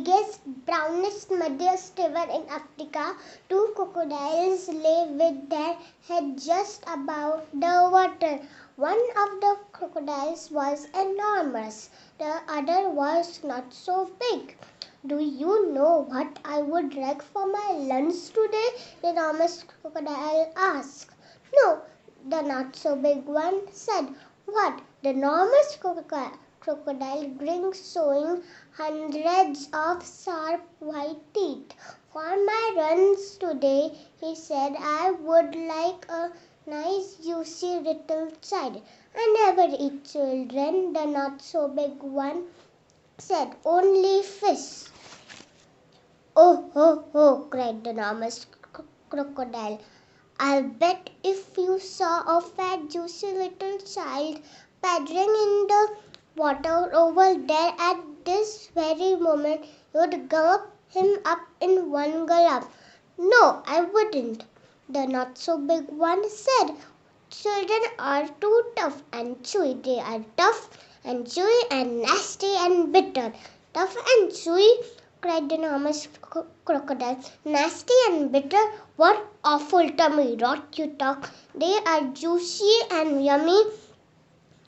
biggest, brownest, muddiest river in Africa, two crocodiles lay with their head just above the water. One of the crocodiles was enormous. The other was not so big. Do you know what I would like for my lunch today? The enormous crocodile asked. No, the not so big one said. What? The enormous crocodile grinned, showing hundreds of sharp white teeth. For my runs today, he said, I would like a nice juicy little child. I never eat children, the not so big one said, only fish. Oh, oh, oh, cried the enormous crocodile. I'll bet if you saw a fat, juicy little child paddling in the water over there at this very moment, you'd gulp him up in one gulp. No, I wouldn't, the not so big one said. Children are too tough and chewy. They are tough and chewy and nasty and bitter. Tough and chewy, cried the enormous crocodile. Nasty and bitter? What awful tummy rot you talk. They are juicy and yummy.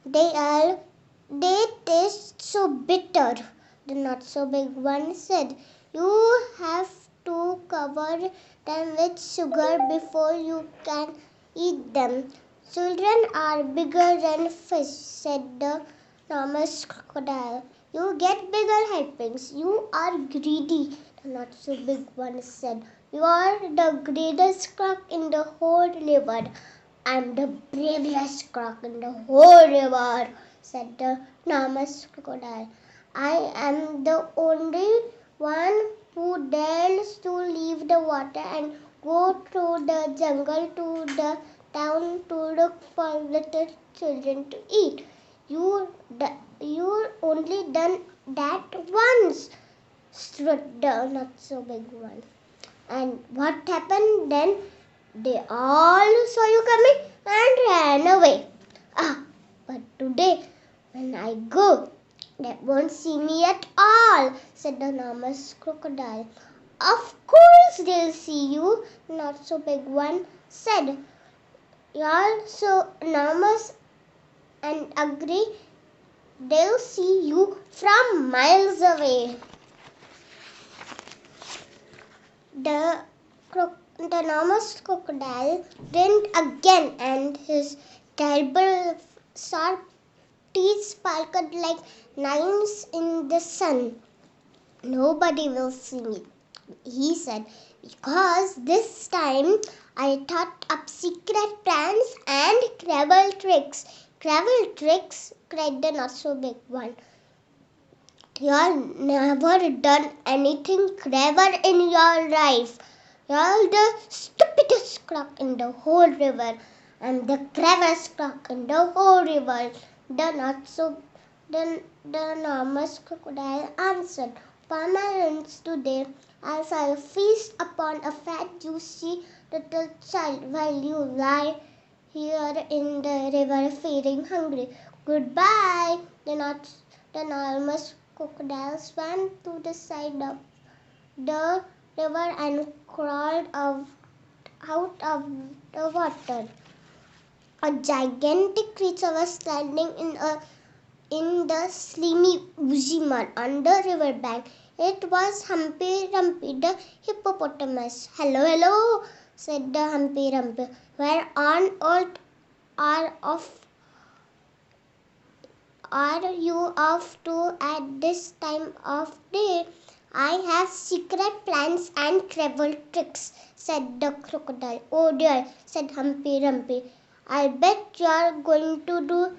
They taste so bitter, the not so big one said. You have to cover them with sugar before you can eat them. Children are bigger than fish, said the enormous crocodile. You get bigger helpings. You are greedy, the not so big one said. You are the greatest croc in the whole river. I am the bravest croc in the whole river, said the enormous crocodile. I am the only one who dares to leave the water and go through the jungle to the town to look for little children to eat. You only done that once, stood the not so big one. And what happened then? They all saw you coming and ran away. But today, when I go, they won't see me at all, said the enormous crocodile. Of course they'll see you, not so big one said. You're so enormous and ugly, they'll see you from miles away. The enormous crocodile grinned again, and his terrible sharp teeth sparkled like knives in the sun. Nobody will see me, he said, because this time I thought up secret plans and clever tricks. Clever tricks, cried the not so big one. You've never done anything clever in your life. You're the stupidest croc in the whole river. I'm the cleverest croc in the whole river. The enormous crocodile answered. For my lunch today, I shall feast upon a fat, juicy little child while you lie here in the river feeling hungry. Goodbye. The enormous crocodile swam to the side of the river and crawled out of the water. A gigantic creature was standing in the slimy, oozy mud on the riverbank. It was Humpy Dumpy, the hippopotamus. Hello, hello, said the Humpy Dumpy. Where on earth are you off to at this time of day? I have secret plans and clever tricks, said the crocodile. Oh dear, said Humpy Dumpy. I bet you're going to do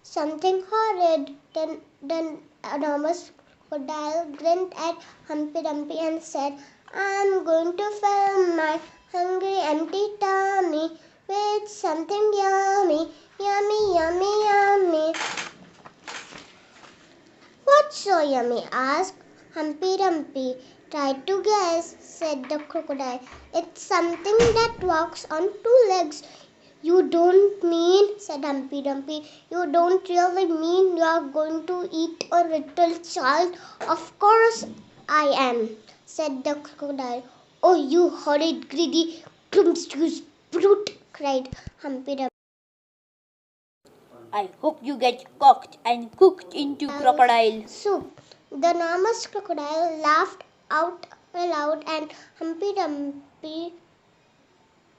something horrid. Then the enormous crocodile grinned at Humpy Dumpy and said, I'm going to fill my hungry, empty tummy with something yummy, yummy, yummy, yummy. What's so yummy? Asked Humpy Dumpy. Try to guess, said the crocodile. It's something that walks on two legs. You don't mean, said Humpy Dumpy, you don't really mean you are going to eat a little child? Of course I am, said the crocodile. Oh, you horrid, greedy, promiscuous brute, cried Humpty Dumpty. I hope you get cooked and cooked into crocodile soup. The enormous crocodile laughed out loud and Humpty Dumpty.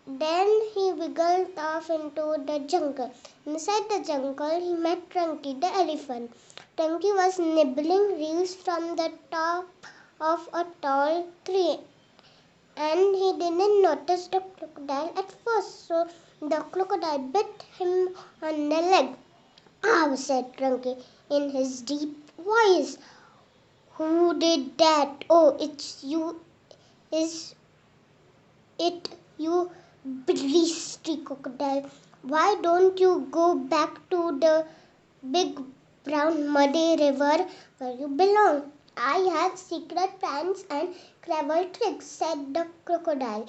Then he wiggled off into the jungle. Inside the jungle, he met Trunky the elephant. Trunky was nibbling leaves from the top of a tall tree, and he didn't notice the crocodile at first. So the crocodile bit him on the leg. "Ow!" said Trunky in his deep voice. "Who did that? Oh, it's you. Is it you, beastly crocodile? Why don't you go back to the big brown muddy river where you belong? I have secret plans and clever tricks," said the crocodile.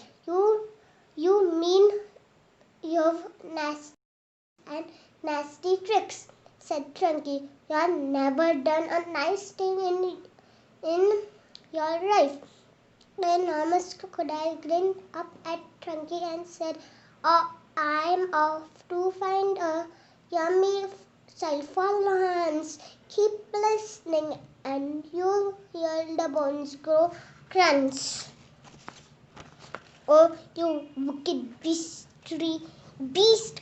You mean you've nasty tricks," said Trunky. "You've never done a nice thing in your life." The enormous crocodile grinned up at Trunky and said, "Oh, I'm off to find a yummy sulfur lunch. Keep listening and you'll hear the bones grow crunch." "Oh, you wicked beast,"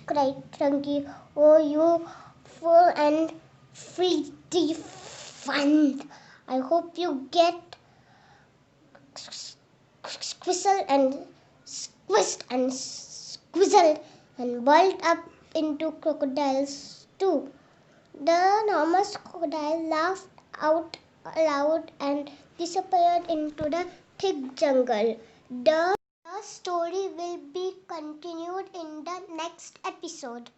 cried Trunky. "Oh, you full and fleety fun. I hope you get squished and squizzled and boiled up into crocodiles too." The enormous crocodile laughed out loud and disappeared into the thick jungle. The story will be continued in the next episode.